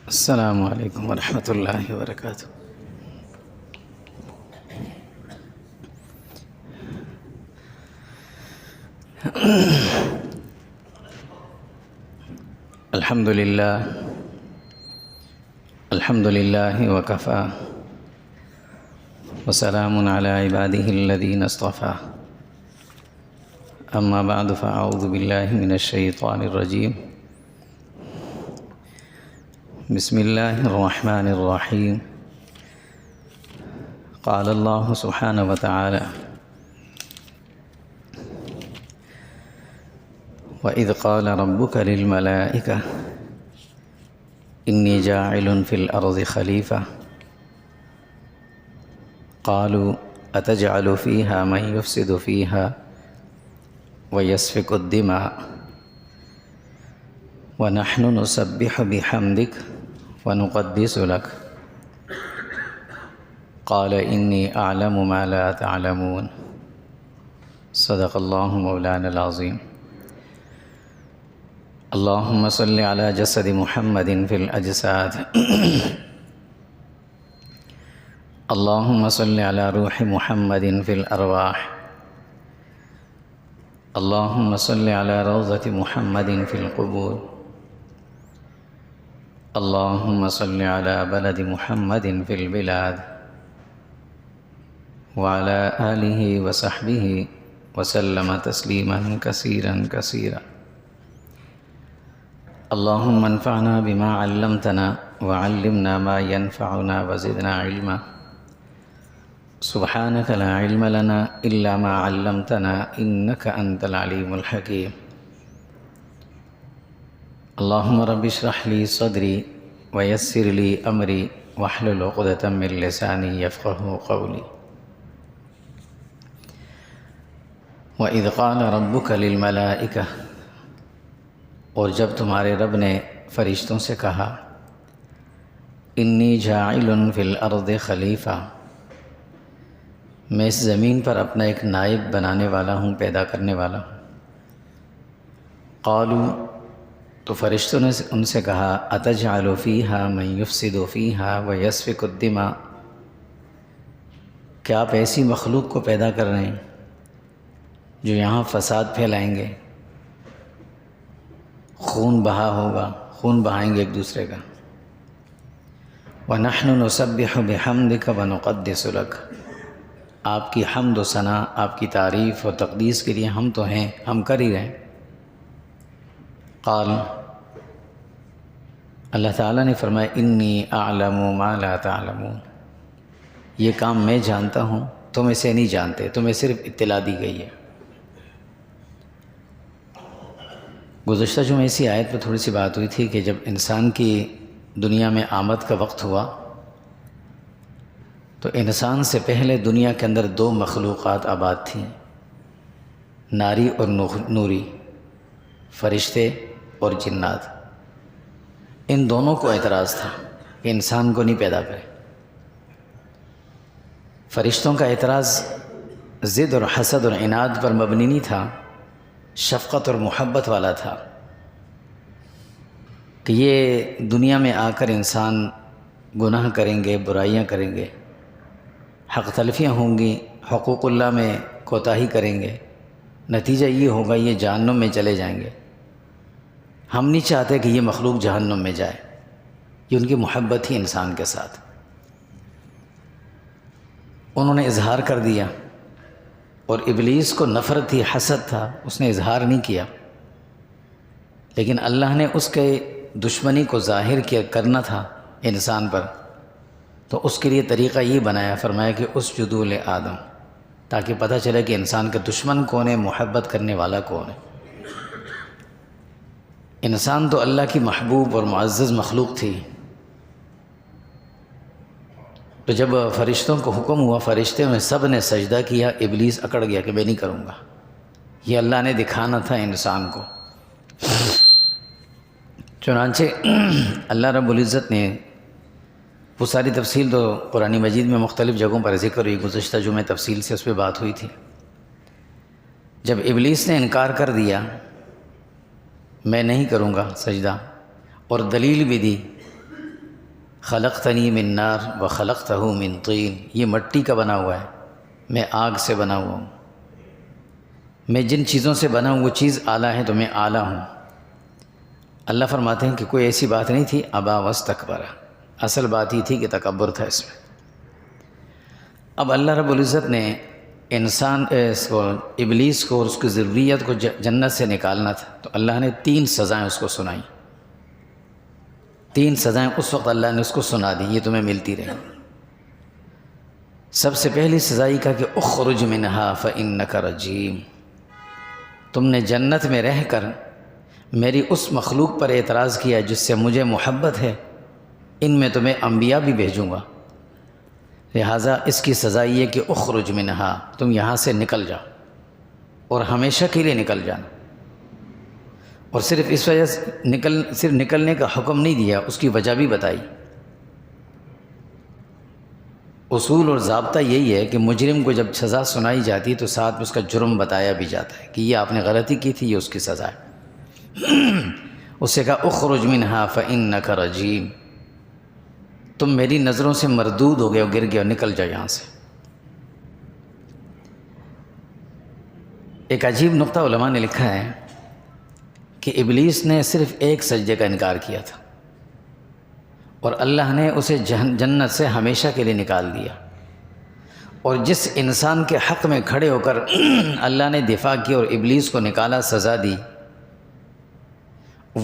السلام علیکم ورحمۃ اللہ وبرکاتہ۔ الحمد للہ وکفیٰ وسلام علی عبادہ الذین اصطفیٰ، اما بعد فاعوذ باللہ من الشیطان الرجیم، بسم اللہ الرحمن الرحیم۔ قال اللہ سبحانہ وتعالی وَإِذْ قَالَ رَبُّكَ لِلْمَلَائِكَةِ إِنِّي جَاعِلٌ فِي الْأَرْضِ خَلِيفَةً قَالُوا أَتَجْعَلُ فِيهَا مَن يُفْسِدُ فِيهَا وَيَسْفِكُ الدِّمَاءَ وَنَحْنُ نُسَبِّحُ بِحَمْدِكَ وَنُقَدِّسُ لَكَ قَالَ إِنِّي أَعْلَمُ مَا لَا تَعْلَمُونَ۔ صدق اللہ مولانا العظیم۔ اللہم صل علی جسد محمد فی الاجساد، اللہم صل علی روح محمد فی الارواح، اللہم صل علی روضۃ محمد فی القبور، اللہم صل علی بلد محمد فی البلاد، وعلی آلہ وصحبہ وسلم تسلیما کثیرا کثیرا۔ اللہم انفعنا بما علمتنا وعلمنا ما ينفعنا وزدنا علما، سبحانک لا علم لنا الا ما علمتنا انک انت العلیم الحکیم۔ اللہم رب اشرح لی صدری ویسر لی امری واحلل عقدۃ من لسانی یفقہوا قولی۔ وَإِذْ قَالَ رَبُّكَ لِلْمَلَائِكَةِ، اور جب تمہارے رب نے فرشتوں سے کہا، انی جاعل فی الارض خلیفہ، میں اس زمین پر اپنا ایک نائب بنانے والا ہوں، پیدا کرنے والا ہوں۔ قالوا، تو فرشتوں نے ان سے کہا، اتجعل فیہا من یفسد فیہا ویسفک الدماء، کیا آپ ایسی مخلوق کو پیدا کر رہے ہیں جو یہاں فساد پھیلائیں گے، خون بہا ہوگا، خون بہائیں گے ایک دوسرے کا۔ وَنَحْنُ نُسَبِّحُ بِحَمْدِكَ وَنُقَدِّسُ لَكَ، آپ کی حمد و ثنا، آپ کی تعریف اور تقدیس کے لیے ہم تو ہیں، ہم کر ہی رہے ہیں۔ قال، اللہ تعالیٰ نے فرمایا، انی اعلم ما لا تعلمون، یہ کام میں جانتا ہوں، تم اسے نہیں جانتے، تمہیں صرف اطلاع دی گئی ہے۔ گزشتہ جمعے اسی آیت پہ تھوڑی سی بات ہوئی تھی کہ جب انسان کی دنیا میں آمد کا وقت ہوا تو انسان سے پہلے دنیا کے اندر دو مخلوقات آباد تھیں، ناری اور نوری، فرشتے اور جنات۔ ان دونوں کو اعتراض تھا کہ انسان کو نہیں پیدا کرے۔ فرشتوں کا اعتراض ضد اور حسد اور عناد پر مبنی نہیں تھا، شفقت اور محبت والا تھا کہ یہ دنیا میں آ کر انسان گناہ کریں گے، برائیاں کریں گے، حق تلفیاں ہوں گی، حقوق اللہ میں کوتاہی کریں گے، نتیجہ یہ ہوگا یہ جہنم میں چلے جائیں گے۔ ہم نہیں چاہتے کہ یہ مخلوق جہنم میں جائے، یہ ان کی محبت ہی انسان کے ساتھ۔ انہوں نے اظہار کر دیا، اور ابلیس کو نفرت تھی، حسد تھا، اس نے اظہار نہیں کیا، لیکن اللہ نے اس کے دشمنی کو ظاہر کرنا تھا انسان پر، تو اس کے لیے طریقہ یہ بنایا، فرمایا کہ اسجدوا لآدم، تاکہ پتہ چلے کہ انسان کا دشمن کون ہے، محبت کرنے والا کون ہے۔ انسان تو اللہ کی محبوب اور معزز مخلوق تھی، تو جب فرشتوں کو حکم ہوا، فرشتے میں سب نے سجدہ کیا، ابلیس اکڑ گیا کہ میں نہیں کروں گا، یہ اللہ نے دکھانا تھا انسان کو۔ چنانچہ اللہ رب العزت نے، وہ ساری تفصیل تو قرآن مجید میں مختلف جگہوں پر ذکر ہوئی، گزشتہ جمعہ تفصیل سے اس پہ بات ہوئی تھی۔ جب ابلیس نے انکار کر دیا، میں نہیں کروں گا سجدہ، اور دلیل بھی دی خلقتنی من نار و خلقتہ من طین، یہ مٹی کا بنا ہوا ہے، میں آگ سے بنا ہوا ہوں، میں جن چیزوں سے بنا ہوں وہ چیز اعلیٰ ہے تو میں اعلیٰ ہوں۔ اللہ فرماتے ہیں کہ کوئی ایسی بات نہیں تھی ابا واستکبر، اصل بات یہ تھی کہ تکبر تھا اس میں۔ اب اللہ رب العزت نے ابلیس کو اور اس کی ذریت کو جنت سے نکالنا تھا، تو اللہ نے 3 سزائیں اس کو سنائیں۔ 3 سزائیں اس وقت اللہ نے اس کو سنا دی، یہ تمہیں ملتی رہیں۔ سب سے پہلی سزا یہ کہا کہ اخرج منہا فإنک رجیم، تم نے جنت میں رہ کر میری اس مخلوق پر اعتراض کیا جس سے مجھے محبت ہے، ان میں تمہیں انبیاء بھی بھیجوں گا، لہٰذا اس کی سزا یہ کہ اخرج منہا، تم یہاں سے نکل جاؤ اور ہمیشہ کے لیے نکل جانا۔ اور صرف اس وجہ سے صرف نکلنے کا حکم نہیں دیا، اس کی وجہ بھی بتائی۔ اصول اور ضابطہ یہی ہے کہ مجرم کو جب سزا سنائی جاتی تو ساتھ میں اس کا جرم بتایا بھی جاتا ہے کہ یہ آپ نے غلطی کی تھی، یہ اس کی سزا ہے۔ اس سے کہا اخرج منہا فإنک رجیم، تم میری نظروں سے مردود ہو گئے ہو، گر گئے ہو، نکل جاؤ یہاں سے۔ ایک عجیب نقطہ علماء نے لکھا ہے کہ ابلیس نے صرف ایک سجدے کا انکار کیا تھا اور اللہ نے اسے جنت سے ہمیشہ کے لیے نکال دیا، اور جس انسان کے حق میں کھڑے ہو کر اللہ نے دفاع کی اور ابلیس کو نکالا، سزا دی،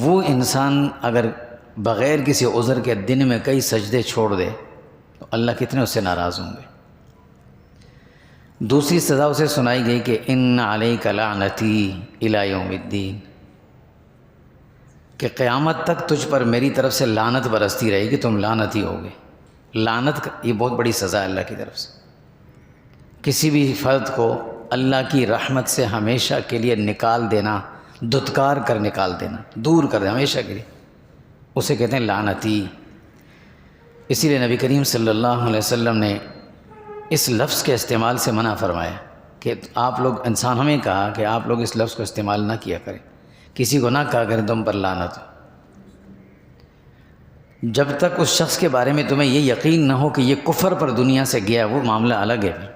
وہ انسان اگر بغیر کسی عذر کے دن میں کئی سجدے چھوڑ دے تو اللہ کتنے اس سے ناراض ہوں گے۔ دوسری سزا اسے سنائی گئی کہ ان علیک لعنتی الی یوم الدین، کہ قیامت تک تجھ پر میری طرف سے لعنت برستی رہے گی، تم لعنتی ہوگے۔ لعنت یہ بہت بڑی سزا ہے اللہ کی طرف سے، کسی بھی فرد کو اللہ کی رحمت سے ہمیشہ کے لیے نکال دینا، دھتکار کر نکال دینا، دور کر دینا ہمیشہ کے لیے، اسے کہتے ہیں لعنتی۔ اسی لیے نبی کریم صلی اللہ علیہ وسلم نے اس لفظ کے استعمال سے منع فرمایا کہ آپ لوگ، انسان ہمیں کہا کہ آپ لوگ اس لفظ کو استعمال نہ کیا کریں، کسی کو نہ کہا کریں تم پر لعنت ہو، جب تک اس شخص کے بارے میں تمہیں یہ یقین نہ ہو کہ یہ کفر پر دنیا سے گیا، وہ معاملہ الگ ہے۔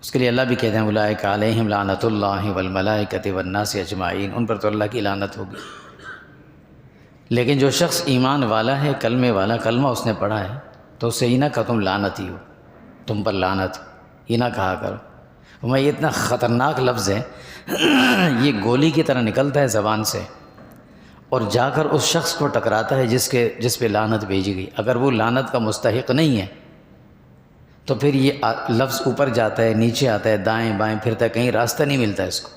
اس کے لیے اللہ بھی کہتے ہیں اولئک علیہم لعنت اللہ والملائکۃ والناس اجمعین، ان پر تو اللہ کی لعنت ہوگی۔ لیکن جو شخص ایمان والا ہے، کلمے والا، کلمہ اس نے پڑھا ہے، تو اسے یہ نہ کہا تم لعنتی ہو، تم پر لعنت ہو، یہ نہ کہا کرو۔ یہ اتنا خطرناک لفظ ہے، یہ گولی کی طرح نکلتا ہے زبان سے اور جا کر اس شخص کو ٹکراتا ہے جس پہ لعنت بھیجی گئی۔ اگر وہ لعنت کا مستحق نہیں ہے تو پھر یہ لفظ اوپر جاتا ہے، نیچے آتا ہے، دائیں بائیں پھرتا ہے، کہیں راستہ نہیں ملتا اس کو،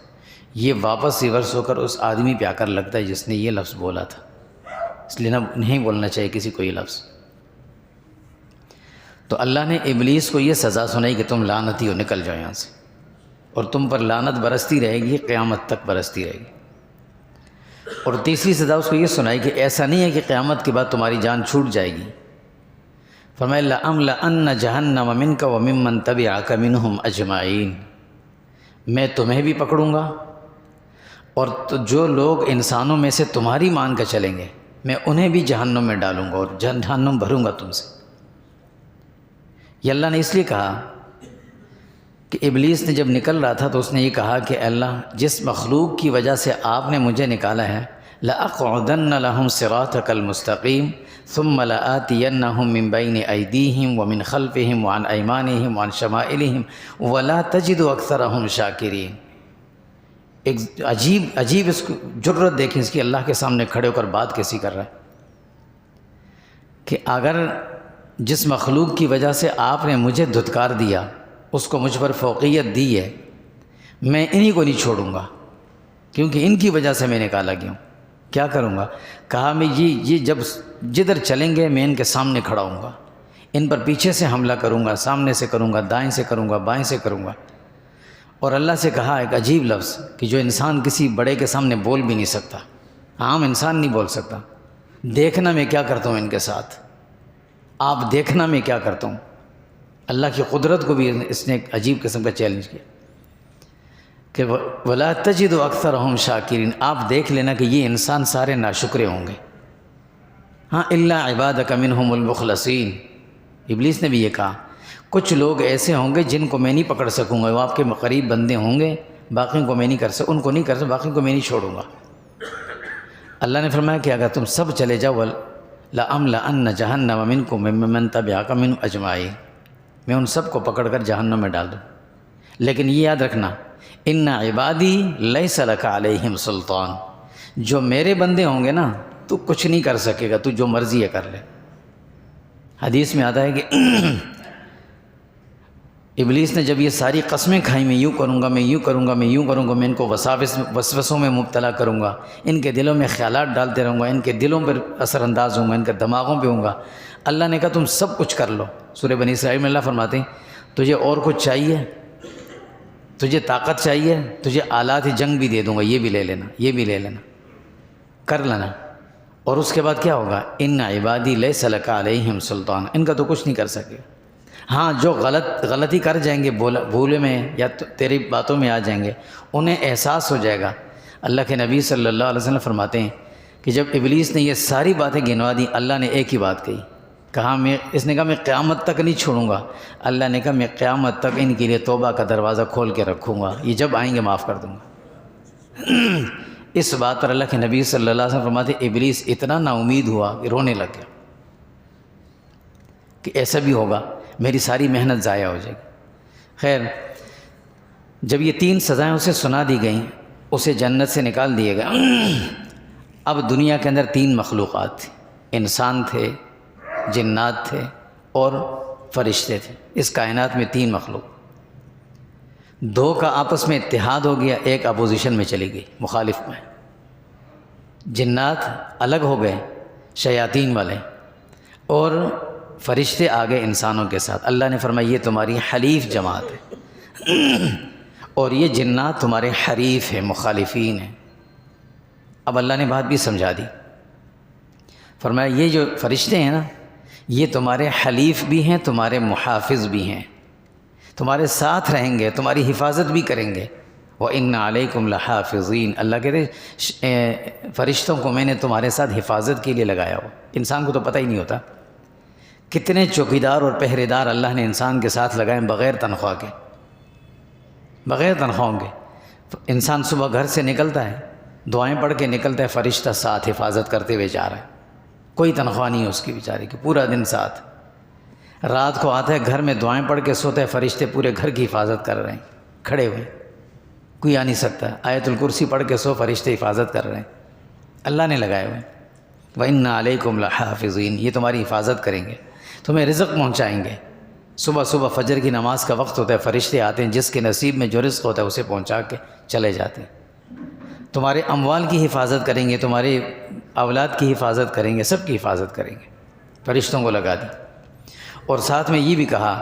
یہ واپس ریورس ہو کر اس آدمی پہ آ کر لگتا ہے جس نے یہ لفظ بولا تھا۔ اس لیے نہیں بولنا چاہیے کسی کو یہ لفظ۔ تو اللہ نے ابلیس کو یہ سزا سنائی کہ تم لعنتی ہو، نکل جاؤ یہاں سے، اور تم پر لعنت برستی رہے گی، قیامت تک برستی رہے گی۔ اور تیسری سزا اس کو یہ سنائی کہ ایسا نہیں ہے کہ قیامت کے بعد تمہاری جان چھوٹ جائے گی۔ فرمایا لَأَمْلَأَنَّ جَهَنَّمَ مِنْكَ وَمِمَّنْ تَبِعَكَ مِنْهُمْ أَجْمَعِينَ، میں تمہیں بھی پکڑوں گا اور جو لوگ انسانوں میں سے تمہاری مان کر چلیں گے میں انہیں بھی جہنم میں ڈالوں گا اور جہنم بھروں گا تم سے۔ یہ اللہ نے اس لیے کہا کہ ابلیس نے جب نکل رہا تھا تو اس نے یہ کہا کہ اللہ جس مخلوق کی وجہ سے آپ نے مجھے نکالا ہے، لَأَقْعُدَنَّ لَهُمْ صِرَاطَكَ الْمُسْتَقِيمَ ثُمَّ لَآتِيَنَّهُمْ مِنْ بَيْنِ أَيْدِيهِمْ وَمِنْ خَلْفِهِمْ وَعَنْ أَيْمَانِهِمْ وَعَنْ شَمَائِلِهِمْ وَلَا تَجِدُ أَكْثَرَهُمْ شَاكِرِينَ۔ ایک عجیب اس کو جرت دیکھیں اس کی، اللہ کے سامنے کھڑے ہو کر بات کیسی کر رہا ہے کہ اگر جس مخلوق کی وجہ سے آپ نے مجھے دھتکار دیا، اس کو مجھ پر فوقیت دی ہے، میں انہی کو نہیں چھوڑوں گا کیونکہ ان کی وجہ سے میں نکالا گیا ہوں۔ کیا کروں گا؟ کہا میں یہ جب جدھر چلیں گے میں ان کے سامنے کھڑا ہوں گا، ان پر پیچھے سے حملہ کروں گا، سامنے سے کروں گا، دائیں سے کروں گا، بائیں سے کروں گا۔ اور اللہ سے کہا ایک عجیب لفظ کہ جو انسان کسی بڑے کے سامنے بول بھی نہیں سکتا، عام انسان نہیں بول سکتا، دیکھنا میں کیا کرتا ہوں ان کے ساتھ، آپ دیکھنا میں کیا کرتا ہوں۔ اللہ کی قدرت کو بھی اس نے ایک عجیب قسم کا چیلنج کیا کہ وَلَا تَجِدُ أَكْثَرَهُمْ شَاكِرِينَ، آپ دیکھ لینا کہ یہ انسان سارے ناشکرے ہوں گے، ہاں الا عبادک منہم المخلصین، ابلیس نے بھی یہ کہا کچھ لوگ ایسے ہوں گے جن کو میں نہیں پکڑ سکوں گا، وہ آپ کے قریب بندے ہوں گے، باقیوں کو میں نہیں ان کو نہیں کر سکوں، باقیوں کو میں نہیں چھوڑوں گا۔ اللہ نے فرمایا کہ اگر تم سب چلے جاؤ لَأَمْلَأَنَّ جَهَنَّمَ مِنْكُمْ وَمِمَّنْ تَبِعَكَ مِنْهُمْ أَجْمَعِينَ، میں ان سب کو پکڑ کر جہنم میں ڈال دوں۔ لیکن یہ یاد رکھنا ان عبادی لیس لک علیہم سلطان، جو میرے بندے ہوں گے نا تو کچھ نہیں کر سکے گا، تو جو مرضی ہے کر لے۔ حدیث میں آتا ہے کہ ابلیس نے جب یہ ساری قسمیں کھائیں، میں یوں کروں گا، میں یوں کروں گا، میں یوں کروں گا، میں ان کو وسوسوں میں مبتلا کروں گا، ان کے دلوں میں خیالات ڈالتے رہوں گا، ان کے دلوں پر اثر انداز ہوں گا، ان کے دماغوں پہ ہوں گا۔ اللہ نے کہا تم سب کچھ کر لو۔ سورہ بنی اسرائیل میں اللہ فرماتے ہیں تجھے اور کچھ چاہیے، تجھے طاقت چاہیے، تجھے آلات جنگ بھی دے دوں گا، یہ بھی لے لینا، یہ بھی لے لینا، کر لینا۔ اور اس کے بعد کیا ہوگا؟ ان عبادی لیس لک علیہم سلطان، ان کا تو کچھ نہیں کر سکے۔ ہاں جو غلطی کر جائیں گے، بھولے میں یا تیری باتوں میں آ جائیں گے، انہیں احساس ہو جائے گا۔ اللہ کے نبی صلی اللہ علیہ وسلم فرماتے ہیں کہ جب ابلیس نے یہ ساری باتیں گنوا دیں، اللہ نے ایک ہی بات کہی، اس نے کہا میں قیامت تک نہیں چھوڑوں گا۔ اللہ نے کہا میں قیامت تک ان کے لیے توبہ کا دروازہ کھول کے رکھوں گا، یہ جب آئیں گے معاف کر دوں گا۔ اس بات پر اللہ کے نبی صلی اللہ علیہ وسلم فرماتے ہیں ابلیس اتنا نا امید ہوا کہ رونے لگ گیا کہ ایسا بھی ہوگا، میری ساری محنت ضائع ہو جائے گی۔ خیر، جب یہ 3 سزائیں اسے سنا دی گئیں، اسے جنت سے نکال دیے گئے۔ اب دنیا کے اندر 3 مخلوقات تھے، انسان تھے، جنات تھے اور فرشتے تھے۔ اس کائنات میں 3 مخلوق، 2 کا آپس میں اتحاد ہو گیا، ایک اپوزیشن میں چلی گئی، مخالف میں۔ جنات الگ ہو گئے شیاطین والے، اور فرشتے آگے انسانوں کے ساتھ۔ اللہ نے فرمایا یہ تمہاری حلیف جماعت ہے، اور یہ جنات تمہارے حریف ہیں، مخالفین ہیں۔ اب اللہ نے بات بھی سمجھا دی، فرمایا یہ جو فرشتے ہیں نا، یہ تمہارے حلیف بھی ہیں، تمہارے محافظ بھی ہیں، تمہارے ساتھ رہیں گے، تمہاری حفاظت بھی کریں گے۔ وَإِنَّ عَلَيْكُمْ لَحَافِظِينَ، اللہ کہتے ہیں فرشتوں کو میں نے تمہارے ساتھ حفاظت کے لیے لگایا ہو۔ انسان کو تو پتہ ہی نہیں ہوتا کتنے چوکیدار اور پہرے دار اللہ نے انسان کے ساتھ لگائے بغیر تنخواہ کے، بغیر تنخواہوں کے۔ انسان صبح گھر سے نکلتا ہے، دعائیں پڑھ کے نکلتا ہے، فرشتہ ساتھ حفاظت کرتے ہوئے جا رہا ہے، کوئی تنخواہ نہیں ہے اس کی بیچارے کی، پورا دن ساتھ۔ رات کو آتا ہے گھر میں دعائیں پڑھ کے سوتا ہے، فرشتے پورے گھر کی حفاظت کر رہے ہیں، کھڑے ہوئے، کوئی آ نہیں سکتا۔ آیت الکرسی پڑھ کے سو، فرشتے حفاظت کر رہے ہیں، اللہ نے لگائے ہوئے۔ وَإِنَّ عَلَيْكُمْ لَحَافِظِينَ، یہ تمہاری حفاظت کریں گے، تمہیں رزق پہنچائیں گے۔ صبح صبح فجر کی نماز کا وقت ہوتا ہے، فرشتے آتے ہیں، جس کے نصیب میں جو رزق ہوتا ہے اسے پہنچا کے چلے جاتے ہیں۔ تمہارے اموال کی حفاظت کریں گے، تمہارے اولاد کی حفاظت کریں گے، سب کی حفاظت کریں گے، فرشتوں کو لگا دی۔ اور ساتھ میں یہ بھی کہا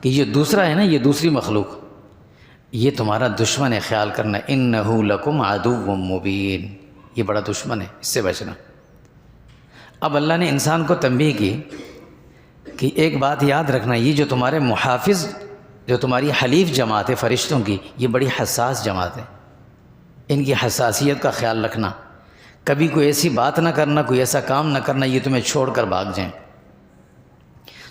کہ یہ دوسرا ہے نا، یہ دوسری مخلوق، یہ تمہارا دشمن ہے، خیال کرنا، اِنَّهُ لَكُمْ عَدُوٌّ مُّبِينٌ، یہ بڑا دشمن ہے، اس سے بچنا۔ اب اللہ نے انسان کو تنبیہ کی کہ ایک بات یاد رکھنا، یہ جو تمہارے محافظ، جو تمہاری حلیف جماعت ہے فرشتوں کی، یہ بڑی حساس جماعت ہے، ان کی حساسیت کا خیال رکھنا، کبھی کوئی ایسی بات نہ کرنا، کوئی ایسا کام نہ کرنا یہ تمہیں چھوڑ کر بھاگ جائیں۔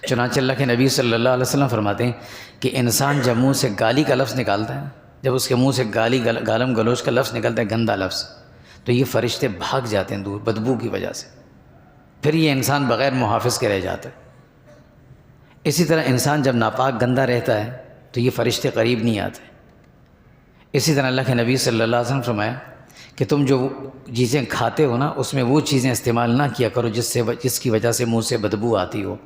چنانچہ اللہ کے نبی صلی اللہ علیہ وسلم فرماتے ہیں کہ انسان جب منہ سے گالی کا لفظ نکالتا ہے، جب اس کے منہ سے گالم گلوچ کا لفظ نکلتا ہے، گندا لفظ، تو یہ فرشتے بھاگ جاتے ہیں دور، بدبو کی وجہ سے، پھر یہ انسان بغیر محافظ کے رہ جاتا ہے۔ اسی طرح انسان جب ناپاک گندا رہتا ہے تو یہ فرشتے قریب نہیں آتے۔ اسی طرح اللہ کے نبی صلی اللہ علیہ وسلم فرمایا کہ تم جو چیزیں کھاتے ہو نا، اس میں وہ چیزیں استعمال نہ کیا کرو جس کی وجہ سے منہ سے بدبو آتی ہو،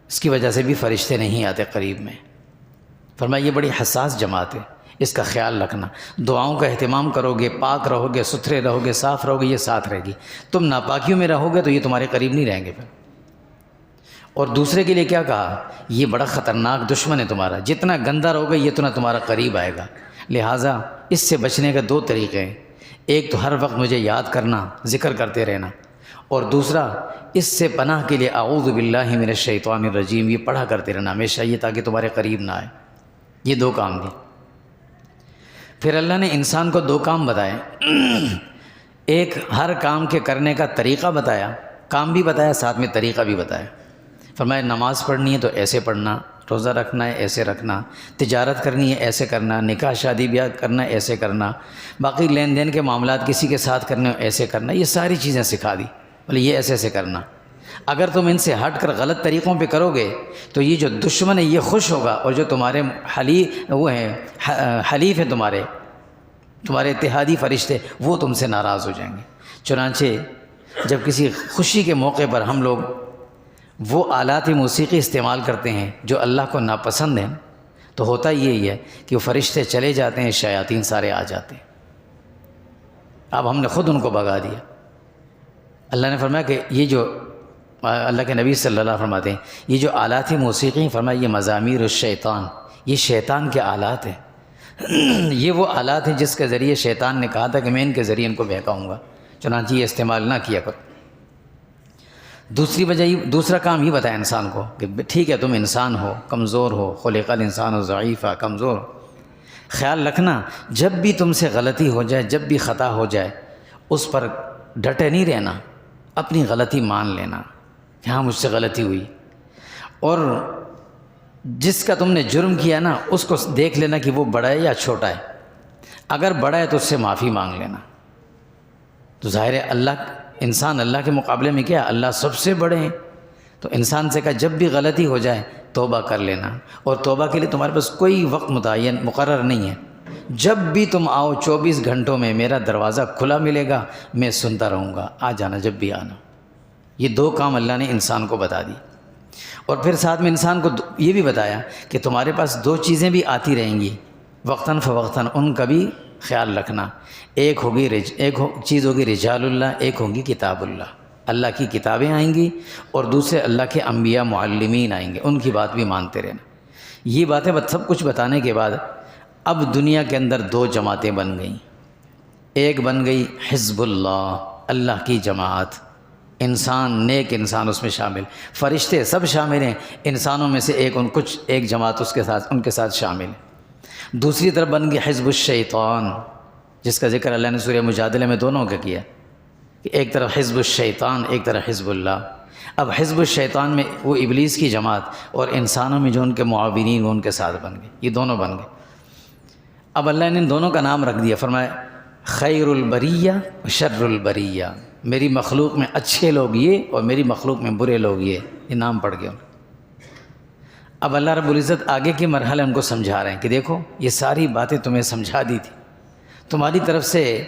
اس کی وجہ سے بھی فرشتے نہیں آتے قریب میں۔ فرمایا یہ بڑی حساس جماعت ہے، اس کا خیال رکھنا، دعاؤں کا اہتمام کرو گے، پاک رہو گے، ستھرے رہو گے، صاف رہو گے، یہ ساتھ رہے گی۔ تم ناپاکیوں میں رہو گے تو یہ تمہارے قریب نہیں رہیں گے پھر۔ اور دوسرے کے لیے کیا کہا؟ یہ بڑا خطرناک دشمن ہے تمہارا، جتنا گندا رہو گے یہ اتنا تمہارا قریب آئے گا۔ لہٰذا اس سے بچنے کا 2 طریقے ہیں، ایک تو ہر وقت مجھے یاد کرنا، ذکر کرتے رہنا، اور دوسرا اس سے پناہ کے لیے اعوذ باللہ من الشیطان الرجیم، یہ پڑھا کرتے رہنا ہمیشہ، یہ تاکہ تمہارے قریب نہ آئے۔ یہ 2 کام دیے۔ پھر اللہ نے انسان کو 2 کام بتائے، ایک ہر کام کے کرنے کا طریقہ بتایا، کام بھی بتایا، ساتھ میں طریقہ بھی بتایا۔ فرمایا نماز پڑھنی ہے تو ایسے پڑھنا، روزہ رکھنا ہے ایسے رکھنا، تجارت کرنی ہے ایسے کرنا، نکاح شادی بیاہ کرنا ہے ایسے کرنا، باقی لین دین کے معاملات کسی کے ساتھ کرنے ہو ایسے کرنا، یہ ساری چیزیں سکھا دی۔ بولے یہ ایسے ایسے کرنا، اگر تم ان سے ہٹ کر غلط طریقوں پہ کرو گے تو یہ جو دشمن ہے یہ خوش ہوگا، اور جو تمہارے حلیف ہیں تمہارے اتحادی فرشتے، وہ تم سے ناراض ہو جائیں گے۔ چنانچہ جب کسی خوشی کے موقع پر ہم لوگ وہ آلات موسیقی استعمال کرتے ہیں جو اللہ کو ناپسند ہیں، تو ہوتا یہی ہے کہ وہ فرشتے چلے جاتے ہیں، شیاطین سارے آ جاتے ہیں۔ اب ہم نے خود ان کو بھگا دیا۔ اللہ نے فرمایا کہ یہ جو اللہ کے نبی صلی اللہ علیہ وسلم فرماتے ہیں یہ جو آلات موسیقی ہیں، فرمایا یہ مزامیر الشیطان، یہ شیطان کے آلات ہیں۔ یہ وہ آلات ہیں جس کے ذریعے شیطان نے کہا تھا کہ میں ان کے ذریعے ان کو بہکاؤں گا، چنانچہ یہ استعمال نہ کیا کرو۔ دوسرا کام یہ بتایا انسان کو کہ ٹھیک ہے تم انسان ہو، کمزور ہو، خلق الانسان و ضعیفہ، کمزور ہو، خیال رکھنا جب بھی تم سے غلطی ہو جائے، جب بھی خطا ہو جائے، اس پر ڈٹے نہیں رہنا، اپنی غلطی مان لینا کہ ہاں مجھ سے غلطی ہوئی، اور جس کا تم نے جرم کیا نا اس کو دیکھ لینا کہ وہ بڑا ہے یا چھوٹا ہے، اگر بڑا ہے تو اس سے معافی مانگ لینا۔ تو ظاہر ہے انسان اللہ کے مقابلے میں کیا، اللہ سب سے بڑے ہیں، تو انسان سے کہا جب بھی غلطی ہو جائے توبہ کر لینا، اور توبہ کے لیے تمہارے پاس کوئی وقت متعین مقرر نہیں ہے، جب بھی تم آؤ 24 گھنٹوں میں میرا دروازہ کھلا ملے گا، میں سنتا رہوں گا، آ جانا جب بھی آنا۔ یہ 2 کام اللہ نے انسان کو بتا دی، اور پھر ساتھ میں انسان کو یہ بھی بتایا کہ تمہارے پاس 2 چیزیں بھی آتی رہیں گی وقتاً فوقتاً، ان کا بھی خیال رکھنا۔ ایک چیز ہوگی رجال اللہ، ایک ہوگی کتاب اللہ، اللہ کی کتابیں آئیں گی، اور دوسرے اللہ کے انبیاء معلمین آئیں گے، ان کی بات بھی مانتے رہنا۔ یہ باتیں سب کچھ بتانے کے بعد اب دنیا کے اندر 2 جماعتیں بن گئیں۔ ایک بن گئی حزب اللہ، اللہ کی جماعت، انسان، نیک انسان اس میں شامل، فرشتے سب شامل ہیں، انسانوں میں سے ایک جماعت ان کے ساتھ شامل ہے۔ دوسری طرف بن گئی حزب الشیطان، جس کا ذکر اللہ نے سورہ مجادلہ میں دونوں کا کیا کہ ایک طرف حزب الشیطان، ایک طرف حزب اللہ۔ اب حزب الشیطان میں وہ ابلیس کی جماعت، اور انسانوں میں جو ان کے معاونین وہ ان کے ساتھ بن گئے، یہ دونوں بن گئے۔ اب اللہ نے ان دونوں کا نام رکھ دیا، فرمایا خیر البریہ و شر البریہ، میری مخلوق میں اچھے لوگ یہ اور میری مخلوق میں برے لوگ یہ نام پڑ گئے۔ اب اللہ رب العزت آگے کے مرحلے ان کو سمجھا رہے ہیں کہ دیکھو یہ ساری باتیں تمہیں سمجھا دی تھی، تمہاری طرف سے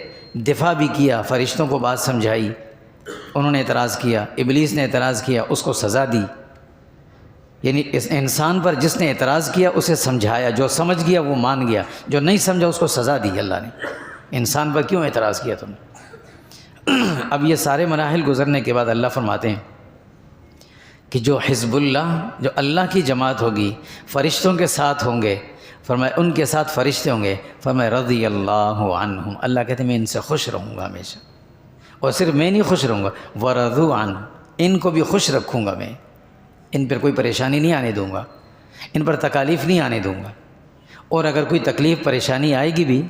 دفاع بھی کیا، فرشتوں کو بات سمجھائی، انہوں نے اعتراض کیا، ابلیس نے اعتراض کیا، اس کو سزا دی، یعنی اس انسان پر جس نے اعتراض کیا اسے سمجھایا، جو سمجھ گیا وہ مان گیا، جو نہیں سمجھا اس کو سزا دی اللہ نے۔ انسان پر کیوں اعتراض کیا تم نے؟ اب یہ سارے مراحل گزرنے کے بعد اللہ فرماتے ہیں کہ جو حزب اللہ، جو اللہ کی جماعت ہوگی، فرشتوں کے ساتھ ہوں گے، فرمایا ان کے ساتھ فرشتے ہوں گے، فرمایا رضی اللہ عنہم، اللہ کہتے ہیں میں ان سے خوش رہوں گا ہمیشہ، اور صرف میں نہیں خوش رہوں گا، ورضوا عنہ، ان کو بھی خوش رکھوں گا میں، ان پر کوئی پریشانی نہیں آنے دوں گا، ان پر تکالیف نہیں آنے دوں گا، اور اگر کوئی تکلیف پریشانی آئے گی بھی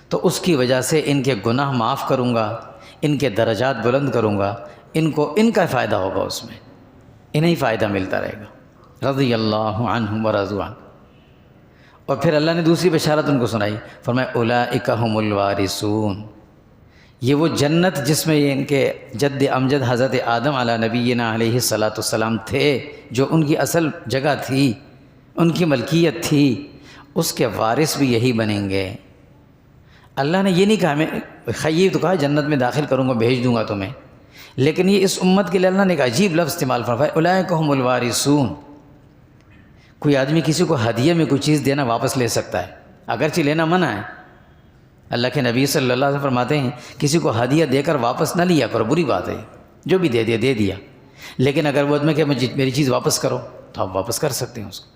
تو اس کی وجہ سے ان کے گناہ معاف کروں گا، ان کے درجات بلند کروں گا، ان کا فائدہ ہوگا، اس میں انہیں فائدہ ملتا رہے گا۔ رضی اللہ عنہم ورضوا عنہ۔ اور پھر اللہ نے دوسری بشارت ان کو سنائی، فرمایا اولئک ھم الوارثون، یہ وہ جنت جس میں ان کے جد امجد حضرت آدم علی نبینا علیہ الصلاۃ والسلام تھے، جو ان کی اصل جگہ تھی، ان کی ملکیت تھی، اس کے وارث بھی یہی بنیں گے۔ اللہ نے یہ نہیں کہا، میں خیر تو کہا جنت میں داخل کروں گا، بھیج دوں گا تمہیں، لیکن یہ اس امت کے لیے اللہ نے ایک عجیب لفظ استعمال فرمایا، اولئک ھم الوارثون۔ کوئی آدمی کسی کو ہدیے میں کوئی چیز دینا واپس لے سکتا ہے، اگرچہ لینا منع ہے، اللہ کے نبی صلی اللہ علیہ وسلم فرماتے ہیں کسی کو ہدیہ دے کر واپس نہ لیا کرو، بری بات ہے، جو بھی دے دیا، لیکن اگر وہ آدمی کہ میری چیز واپس کرو تو آپ واپس کر سکتے ہیں اس کو۔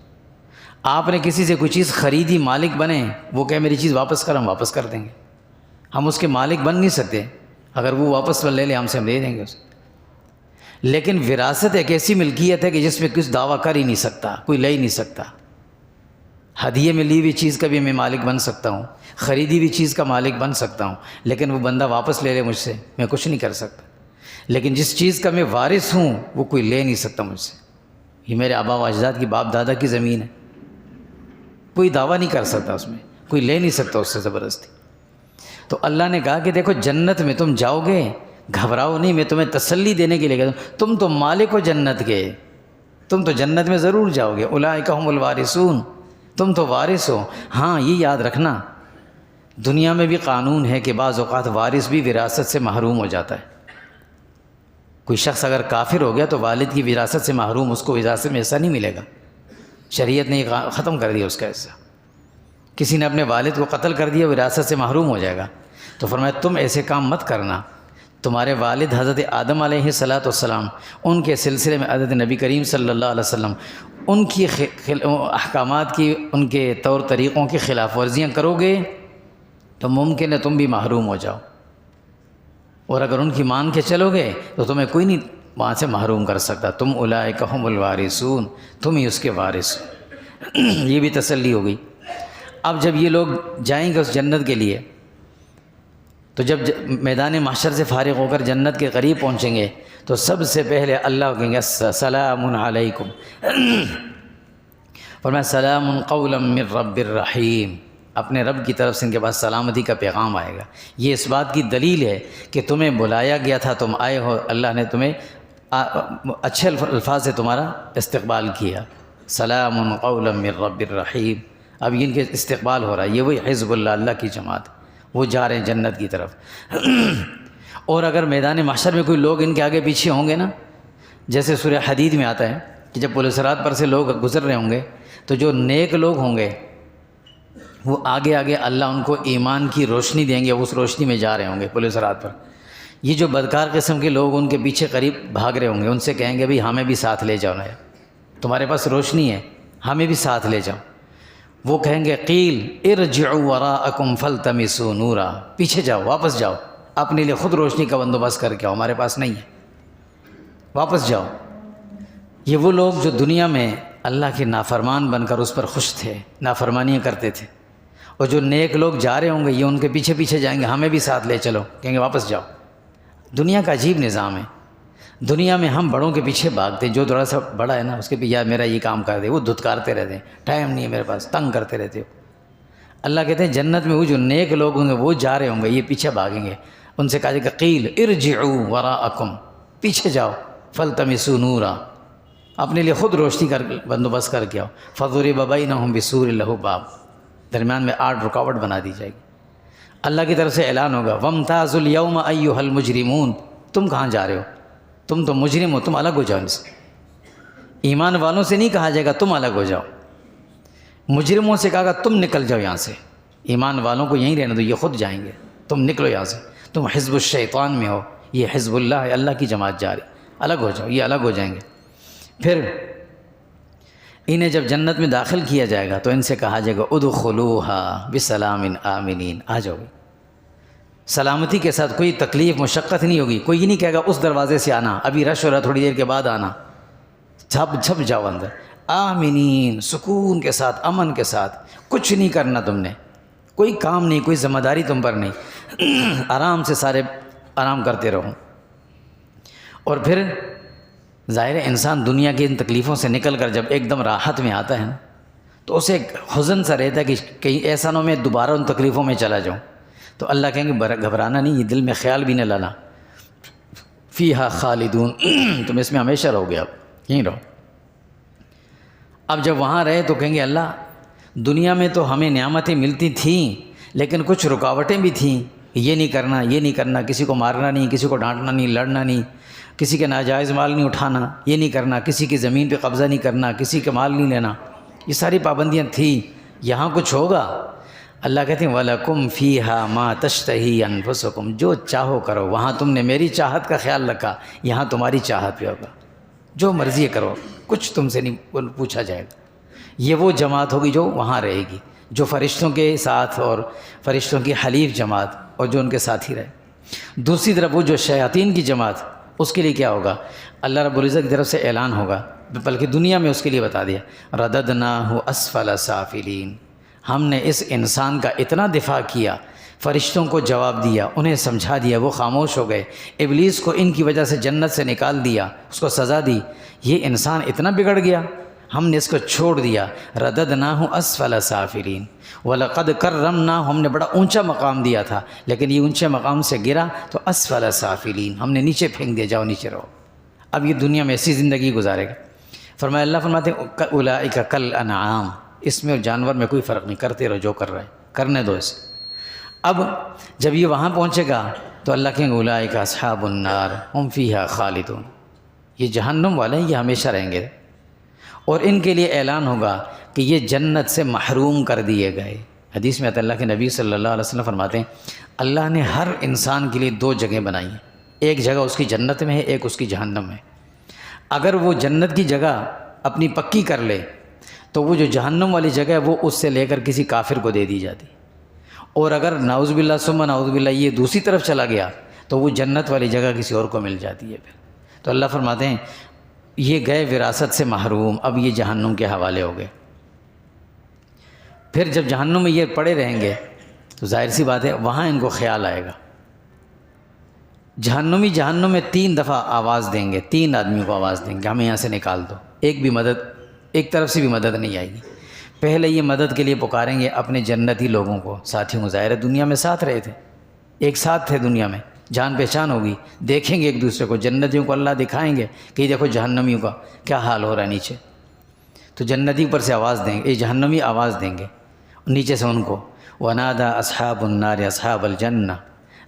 آپ نے کسی سے کوئی چیز خریدی، مالک بنے، وہ کہ میری چیز واپس کر، ہم واپس کر دیں گے، ہم اس کے مالک بن نہیں سکتے، اگر وہ واپس لے لے ہم سے، ہم دے دیں گے اسے۔ لیکن وراثت ایک ایسی ملکیت ہے کہ جس میں کچھ دعویٰ کر ہی نہیں سکتا، کوئی لے ہی نہیں سکتا۔ ہدیے میں لی ہوئی چیز کا بھی میں مالک بن سکتا ہوں، خریدی ہوئی چیز کا مالک بن سکتا ہوں، لیکن وہ بندہ واپس لے لے مجھ سے، میں کچھ نہیں کر سکتا۔ لیکن جس چیز کا میں وارث ہوں وہ کوئی لے نہیں سکتا مجھ سے. یہ میرے آبا و اجداد کی باپ دادا کی زمین ہے، کوئی دعویٰ نہیں کر سکتا، اس میں کوئی لے نہیں سکتا اس سے زبردستی. تو اللہ نے کہا کہ دیکھو جنت میں تم جاؤ گے، گھبراؤ نہیں، میں تمہیں تسلی دینے کے لیے کہتا ہوں، تم تو مالک ہو جنت کے، تم تو جنت میں ضرور جاؤ گے. اولئک هم الوارثون، تم تو وارث ہو. ہاں یہ یاد رکھنا دنیا میں بھی قانون ہے کہ بعض اوقات وارث بھی وراثت سے محروم ہو جاتا ہے. کوئی شخص اگر کافر ہو گیا تو والد کی وراثت سے محروم، اس کو وراثت میں حصہ نہیں ملے گا، شریعت نے ختم کر دیا اس کا حصہ. کسی نے اپنے والد کو قتل کر دیا، وراثت سے محروم ہو جائے گا. تو فرمایا تم ایسے کام مت کرنا. تمہارے والد حضرت آدم علیہ السلام، ان کے سلسلے میں حضرت نبی کریم صلی اللہ علیہ وسلم، ان کی احکامات کی، ان کے طور طریقوں کی خلاف ورزیاں کرو گے تو ممکن ہے تم بھی محروم ہو جاؤ، اور اگر ان کی مان کے چلو گے تو تمہیں کوئی نہیں وہاں سے محروم کر سکتا. تم اولئک هم الوارثون، تم ہی اس کے وارث ہو. یہ بھی تسلی ہو گئی. اب جب یہ لوگ جائیں گے اس جنت کے لیے، تو جب میدان محشر سے فارغ ہو کر جنت کے قریب پہنچیں گے تو سب سے پہلے اللہ کہیں گے سلام علیکم. فرمایا سلام قولا من رب الرحیم، اپنے رب کی طرف سے ان کے پاس سلامتی کا پیغام آئے گا. یہ اس بات کی دلیل ہے کہ تمہیں بلایا گیا تھا، تم آئے ہو، اللہ نے تمہیں اچھے الفاظ سے تمہارا استقبال کیا. سلام قولا من رب الرحیم. اب ان کے استقبال ہو رہا ہے. یہ وہی حزب اللہ، اللہ کی جماعت، وہ جا رہے ہیں جنت کی طرف. اور اگر میدان محشر میں کوئی لوگ ان کے آگے پیچھے ہوں گے نا، جیسے سورہ حدید میں آتا ہے کہ جب پل صراط پر سے لوگ گزر رہے ہوں گے تو جو نیک لوگ ہوں گے وہ آگے آگے اللہ ان کو ایمان کی روشنی دیں گے، اس روشنی میں جا رہے ہوں گے پل صراط پر. یہ جو بدکار قسم کے لوگ ان کے پیچھے قریب بھاگ رہے ہوں گے، ان سے کہیں گے بھئی ہمیں بھی ساتھ لے جاؤ نا، تمہارے پاس روشنی ہے، ہمیں بھی ساتھ لے جاؤ. وہ کہیں گے قیل ارجعوا وراءکم فالتمسوا نورا، پیچھے جاؤ، واپس جاؤ، اپنے لیے خود روشنی کا بندوبست کر کے آؤ، ہمارے پاس نہیں ہے، واپس جاؤ. یہ وہ لوگ جو دنیا میں اللہ کے نافرمان بن کر اس پر خوش تھے، نافرمانیاں کرتے تھے. اور جو نیک لوگ جا رہے ہوں گے یہ ان کے پیچھے پیچھے جائیں گے، ہمیں بھی ساتھ لے چلو، کہیں گے واپس جاؤ. دنیا کا عجیب نظام ہے. دنیا میں ہم بڑوں کے پیچھے بھاگتے ہیں، جو تھوڑا سا بڑا ہے نا اس کے پیچھے یار میرا یہ کام کر دے، وہ دھتکارتے رہتے ہیں، ٹائم نہیں ہے میرے پاس، تنگ کرتے رہتے ہو. اللہ کہتے ہیں جنت میں وہ جو نیک لوگ ہوں گے وہ جا رہے ہوں گے، یہ پیچھے بھاگیں گے. ان سے کہا جائے گا قیل ارجعوا وراءکم، پیچھے جاؤ، فالتمسوا نورا، اپنے لیے خود روشنی کر بندوبست کر کے آؤ. فضرب بینہم بسور لہ باب، درمیان میں 8 رکاوٹ بنا دی جائے گی. اللہ کی طرف سے اعلان ہوگا وامتازوا اليوم ایھا المجرمون، تم کہاں جا رہے ہو، تم تو مجرم ہو، تم الگ ہو جاؤ ان سے. ایمان والوں سے نہیں کہا جائے گا تم الگ ہو جاؤ، مجرموں سے کہا گا تم نکل جاؤ یہاں سے. ایمان والوں کو یہیں رہنے دو، یہ خود جائیں گے، تم نکلو یہاں سے، تم حزب الشیطان میں ہو، یہ حزب اللہ ہے، اللہ کی جماعت جا رہی، الگ ہو جاؤ، یہ الگ ہو جائیں گے. پھر انہیں جب جنت میں داخل کیا جائے گا تو ان سے کہا جائے گا ادخلوها بسلام آمنین، آ جاؤ، سلامتی کے ساتھ، کوئی تکلیف مشقت نہیں ہوگی. کوئی یہ نہیں کہے گا اس دروازے سے آنا، ابھی رش ہو رہا تھوڑی دیر کے بعد آنا، جھپ جاؤ اندر. آمنین، سکون کے ساتھ، امن کے ساتھ، کچھ نہیں کرنا تم نے، کوئی کام نہیں، کوئی ذمہ داری تم پر نہیں، آرام سے سارے آرام کرتے رہو. اور پھر ظاہر ہے انسان دنیا کی ان تکلیفوں سے نکل کر جب ایک دم راحت میں آتا ہے نا تو اسے ایک حزن سا رہتا ہے کہ کہیں ایسا نہ ہو میں دوبارہ ان تکلیفوں میں چلا جاؤں. تو اللہ کہیں گے گھبرانا نہیں، یہ دل میں خیال بھی نہ لانا، فیہا خالدون، تم اس میں ہمیشہ رہو گے، اب یہیں رہو. اب جب وہاں رہے تو کہیں گے اللہ دنیا میں تو ہمیں نعمتیں ملتی تھیں لیکن کچھ رکاوٹیں بھی تھیں، یہ نہیں کرنا، یہ نہیں کرنا، کسی کو مارنا نہیں، کسی کو ڈانٹنا نہیں، لڑنا نہیں، کسی کے ناجائز مال نہیں اٹھانا، یہ نہیں کرنا، کسی کی زمین پہ قبضہ نہیں کرنا، کسی کے مال نہیں لینا، یہ ساری پابندیاں تھیں. یہاں کچھ ہوگا؟ اللہ کہتے ہیں وَلَكُمْ فِيهَا مَا تَشْتَهِي أَنفُسُكُمْ، جو چاہو کرو. وہاں تم نے میری چاہت کا خیال رکھا، یہاں تمہاری چاہت پہ ہوگا، جو مرضی کرو، کچھ تم سے نہیں پوچھا جائے گا. یہ وہ جماعت ہوگی جو وہاں رہے گی، جو فرشتوں کے ساتھ اور فرشتوں کی حلیف جماعت اور جو ان کے ساتھ ہی رہے. دوسری طرف وہ جو شیاطین کی جماعت، اس کے لیے کیا ہوگا؟ اللہ رب العزت کی طرف سے اعلان ہوگا، بلکہ دنیا میں اس کے لیے بتا دیا رَدَدْنَاهُ أَسْفَلَ سَافِلِينَ، ہم نے اس انسان کا اتنا دفاع کیا فرشتوں کو جواب دیا، انہیں سمجھا دیا، وہ خاموش ہو گئے۔ ابلیس کو ان کی وجہ سے جنت سے نکال دیا، اس کو سزا دی۔ یہ انسان اتنا بگڑ گیا، ہم نے اس کو چھوڑ دیا۔ رددناہ اسفل سافلین وَلَقَدْ كَرَّمْنَا، ہم نے بڑا اونچا مقام دیا تھا، لیکن یہ اونچے مقام سے گرا تو اسفل سافلین، ہم نے نیچے پھینک دیا، جاؤ نیچے رہو۔ اب یہ دنیا میں ایسی زندگی گزارے گا۔ فرمایا، اللہ فرماتے ہیں اولئک کالانعام، اس میں اور جانور میں کوئی فرق نہیں، کرتے رہو جو کر رہے، کرنے دو اسے۔ اب جب یہ وہاں پہنچے گا تو اللہ کہیں گے اولئک اصحاب النار ہم فیہا خالدون، یہ جہنم والے ہیں، یہ ہمیشہ رہیں گے۔ اور ان کے لیے اعلان ہوگا کہ یہ جنت سے محروم کر دیے گئے۔ حدیث میں آتا ہے، اللہ کے نبی صلی اللہ علیہ وسلم فرماتے ہیں اللہ نے ہر انسان کے لیے دو جگہیں بنائی ہیں، ایک جگہ اس کی جنت میں ہے، ایک اس کی جہنم میں۔ اگر وہ جنت کی جگہ اپنی پکی کر لے تو وہ جو جہنم والی جگہ ہے وہ اس سے لے کر کسی کافر کو دے دی جاتی، اور اگر نعوذ باللہ ثم نعوذ باللہ یہ دوسری طرف چلا گیا تو وہ جنت والی جگہ کسی اور کو مل جاتی ہے۔ پھر تو اللہ فرماتے ہیں یہ گئے وراثت سے محروم، اب یہ جہنم کے حوالے ہو گئے۔ پھر جب جہنم میں یہ پڑے رہیں گے تو ظاہر سی بات ہے وہاں ان کو خیال آئے گا۔ جہنم میں 3 دفعہ آواز دیں گے، 3 آدمیوں کو آواز دیں گے ہمیں یہاں سے نکال دو، ایک طرف سے بھی مدد نہیں آئے گی۔ پہلے یہ مدد کے لیے پکاریں گے اپنے جنتی لوگوں کو، ساتھیوں کو، ظاہر ہے دنیا میں ساتھ رہے تھے، ایک ساتھ تھے دنیا میں، جان پہچان ہوگی، دیکھیں گے ایک دوسرے کو۔ جنتیوں کو اللہ دکھائیں گے کہ یہ دیکھو جہنمیوں کا کیا حال ہو رہا ہے نیچے، تو جنتی اوپر سے آواز دیں گے، یہ جہنمی آواز دیں گے نیچے سے ان کو، وَنَادَى أَصْحَابُ النَّارِ أَصْحَابَ الْجَنَّةِ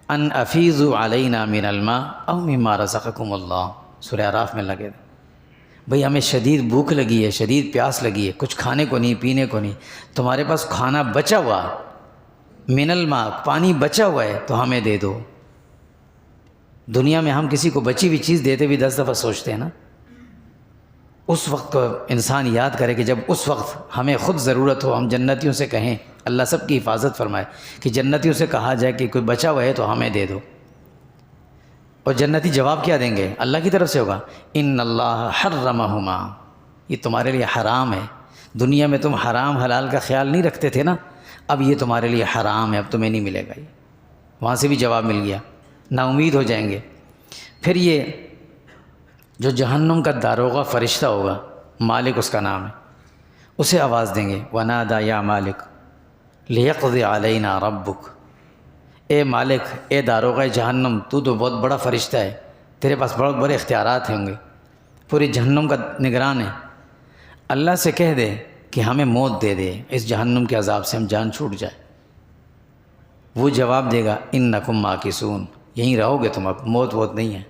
أَنْ أَفِيضُوا عَلَيْنَا مِنَ الْمَاءِ أَوْ مِمَّا رَزَقَكُمُ اللَّهُ۔ سورہ اعراف میں لگے بھئی ہمیں شدید بھوک لگی ہے، شدید پیاس لگی ہے، کچھ کھانے کو نہیں، پینے کو نہیں، تمہارے پاس کھانا بچا ہوا، من الماء، پانی بچا ہوا ہے تو ہمیں دے دو۔ دنیا میں ہم کسی کو بچی ہوئی چیز دیتے بھی 10 دفعہ سوچتے ہیں نا۔ اس وقت کو انسان یاد کرے کہ جب اس وقت ہمیں خود ضرورت ہو، ہم جنتیوں سے کہیں، اللہ سب کی حفاظت فرمائے کہ جنتیوں سے کہا جائے کہ کوئی بچا ہوا ہے تو ہمیں دے دو۔ اور جنتی جواب کیا دیں گے؟ اللہ کی طرف سے ہوگا، ان اللہ حرمہما، یہ تمہارے لیے حرام ہے۔ دنیا میں تم حرام حلال کا خیال نہیں رکھتے تھے نا، اب یہ تمہارے لیے حرام ہے، اب تمہیں نہیں ملے گا۔ یہ وہاں سے بھی جواب مل گیا، نا امید ہو جائیں گے۔ پھر یہ جو جہنم کا داروغہ فرشتہ ہوگا، مالک اس کا نام ہے، اسے آواز دیں گے، وَنَادَى يَا مَالِكُ لِيَقْضِ عَلَيْنَا رَبُّكَ، اے مالک، اے داروغہ جہنم، تو بہت بڑا فرشتہ ہے، تیرے پاس بہت بڑے اختیارات ہوں گے، پوری جہنم کا نگران ہے، اللہ سے کہہ دے کہ ہمیں موت دے دے، اس جہنم کے عذاب سے ہم جان چھوٹ جائے۔ وہ جواب دے گا، اِنَّكُمْ مَاكِثُونَ، یہیں رہو گے تم، اب موت نہیں ہے۔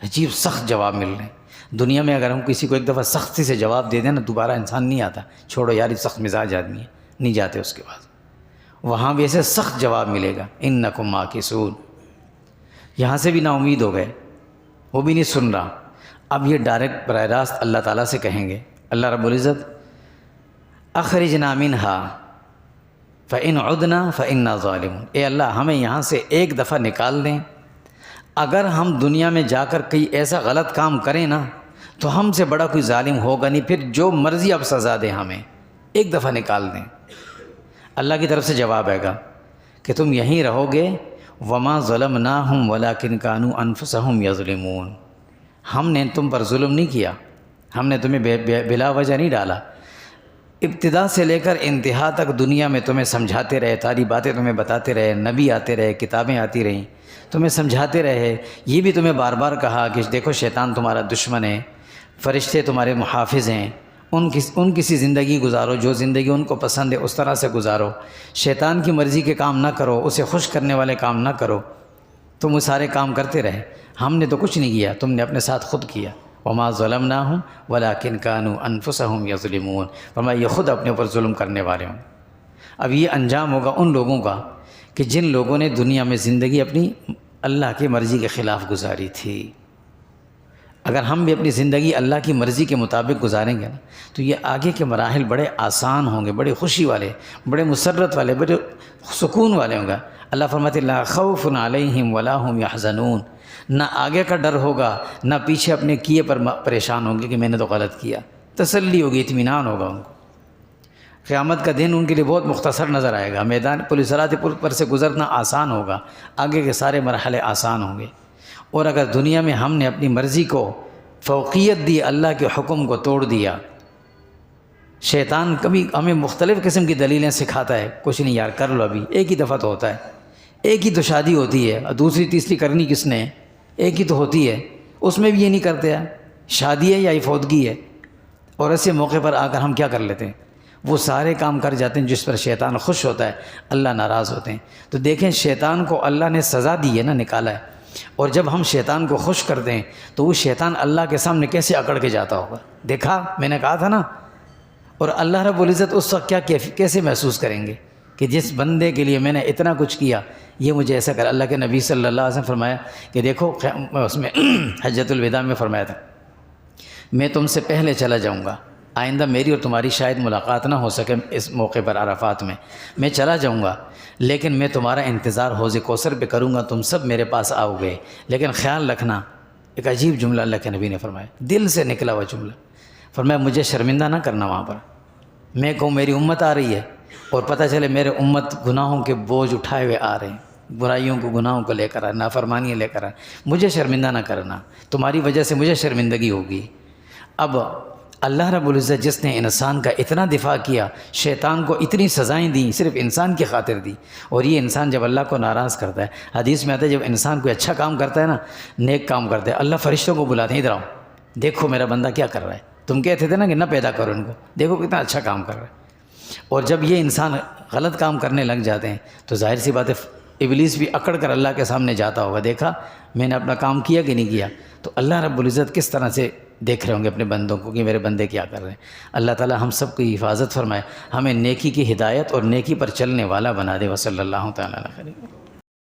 عجیب سخت جواب مل رہے ہیں۔ دنیا میں اگر ہم کسی کو ایک دفعہ سختی سے جواب دے دیں نا، دوبارہ انسان نہیں آتا، چھوڑو یار یہ سخت مزاج آدمی ہے، نہیں جاتے اس کے بعد۔ وہاں بھی ایسے سخت جواب ملے گا، انکم ماکثون۔ یہاں سے بھی نا امید ہو گئے، وہ بھی نہیں سن رہا۔ اب یہ ڈائریکٹ براہ راست اللہ تعالیٰ سے کہیں گے، اللہ رب العزت اخرجنا منہا فإن عدنا فإنا ظالمون، اے اللہ ہمیں یہاں سے ایک دفعہ نکال دیں، اگر ہم دنیا میں جا کر کئی ایسا غلط کام کریں نا تو ہم سے بڑا کوئی ظالم ہوگا نہیں، پھر جو مرضی اب سزا دیں، ہمیں ایک دفعہ نکال دیں۔ اللہ کی طرف سے جواب آئے گا کہ تم یہیں رہو گے، وما ظلمناہم ولکن کانوا انفسہم یظلمون، ہم نے تم پر ظلم نہیں کیا، ہم نے تمہیں بلا وجہ نہیں ڈالا، ابتدا سے لے کر انتہا تک دنیا میں تمہیں سمجھاتے رہے، ساری باتیں تمہیں بتاتے رہے، نبی آتے رہے، کتابیں آتی رہیں، تمہیں سمجھاتے رہے، یہ بھی تمہیں بار بار کہا کہ دیکھو شیطان تمہارا دشمن ہے، فرشتے تمہارے محافظ ہیں، ان کسی زندگی گزارو جو زندگی ان کو پسند ہے اس طرح سے گزارو، شیطان کی مرضی کے کام نہ کرو، اسے خوش کرنے والے کام نہ کرو۔ تم وہ سارے کام کرتے رہے، ہم نے تو کچھ نہیں کیا، تم نے اپنے ساتھ خود کیا۔ وما ظلمناہم ولکن کانوا انفسہم یظلمون، فرمایا یہ خود اپنے اوپر ظلم کرنے والے ہوں۔ اب یہ انجام ہوگا ان لوگوں کا کہ جن لوگوں نے دنیا میں زندگی اپنی اللہ کی مرضی کے خلاف گزاری تھی۔ اگر ہم بھی اپنی زندگی اللہ کی مرضی کے مطابق گزاریں گے نا تو یہ آگے کے مراحل بڑے آسان ہوں گے، بڑے خوشی والے، بڑے مسرت والے، بڑے سکون والے ہوں گے۔ اللہ فرماتے لا خوف علیہم ولا هم یحزنون، نہ آگے کا ڈر ہوگا، نہ پیچھے اپنے کیے پر پریشان ہوں گے کہ میں نے تو غلط کیا، تسلی ہوگی، اطمینان ہوگا ان کو۔ قیامت کا دن ان کے لیے بہت مختصر نظر آئے گا، میدان پل صراط پر سے گزرنا آسان ہوگا، آگے کے سارے مرحلے آسان ہوں گے۔ اور اگر دنیا میں ہم نے اپنی مرضی کو فوقیت دی، اللہ کے حکم کو توڑ دیا، شیطان کبھی ہمیں مختلف قسم کی دلیلیں سکھاتا ہے، کچھ نہیں یار کر لو، ابھی ایک ہی دفعہ تو ہوتا ہے، ایک ہی تو شادی ہوتی ہے، اور دوسری تیسری کرنی کس نے، ایک ہی تو ہوتی ہے، اس میں بھی یہ نہیں کرتے ہیں، شادی ہے یا فوتگی ہے، اور ایسے موقع پر آ کر ہم کیا کر لیتے ہیں، وہ سارے کام کر جاتے ہیں جس پر شیطان خوش ہوتا ہے، اللہ ناراض ہوتے ہیں۔ تو دیکھیں شیطان کو اللہ نے سزا دی ہے نا، نکالا ہے، اور جب ہم شیطان کو خوش کرتے ہیں تو وہ شیطان اللہ کے سامنے کیسے اکڑ کے جاتا ہوگا، دیکھا میں نے کہا تھا نا۔ اور اللہ رب العزت اس وقت کیسے محسوس کریں گے کہ جس بندے کے لیے میں نے اتنا کچھ کیا یہ مجھے ایسا کر۔ اللہ کے نبی صلی اللہ علیہ وسلم فرمایا کہ دیکھو، اس میں حجۃ الوداع میں فرمایا تھا، میں تم سے پہلے چلا جاؤں گا، آئندہ میری اور تمہاری شاید ملاقات نہ ہو سکے اس موقع پر عرفات میں چلا جاؤں گا، لیکن میں تمہارا انتظار حوض کوثر پہ کروں گا، تم سب میرے پاس آؤ گے، لیکن خیال رکھنا۔ ایک عجیب جملہ اللہ کے نبی نے فرمایا، دل سے نکلا ہوا جملہ، فرمایا مجھے شرمندہ نہ کرنا وہاں پر، میں کہوں میری امت آ رہی ہے اور پتہ چلے میرے امت گناہوں کے بوجھ اٹھائے ہوئے آ رہے ہیں، برائیوں کو گناہوں کو لے کر آئے، نافرمانیاں لے کر آئے، مجھے شرمندہ نہ کرنا، تمہاری وجہ سے مجھے شرمندگی ہوگی۔ اب اللہ رب العزت جس نے انسان کا اتنا دفاع کیا، شیطان کو اتنی سزائیں دیں، صرف انسان کی خاطر دی، اور یہ انسان جب اللہ کو ناراض کرتا ہے، حدیث میں آتا ہے جب انسان کوئی اچھا کام کرتا ہے نا، نیک کام کرتا ہے، اللہ فرشتوں کو بلاتے ہیں، ادھر آؤ دیکھو میرا بندہ کیا کر رہا ہے، تم کہتے تھے نا کہ نہ پیدا کرو ان کو، دیکھو کتنا اچھا کام کر رہا ہے۔ اور جب یہ انسان غلط کام کرنے لگ جاتے ہیں تو ظاہر سی بات ہے ابلیس بھی اکڑ کر اللہ کے سامنے جاتا ہوگا، دیکھا میں نے اپنا کام کیا کہ نہیں کیا۔ تو اللہ رب العزت کس طرح سے دیکھ رہے ہوں گے اپنے بندوں کو کہ میرے بندے کیا کر رہے ہیں۔ اللہ تعالی ہم سب کی حفاظت فرمائے، ہمیں نیکی کی ہدایت اور نیکی پر چلنے والا بنا دے۔ وصلی اللہ تعالی علیہ وسلم۔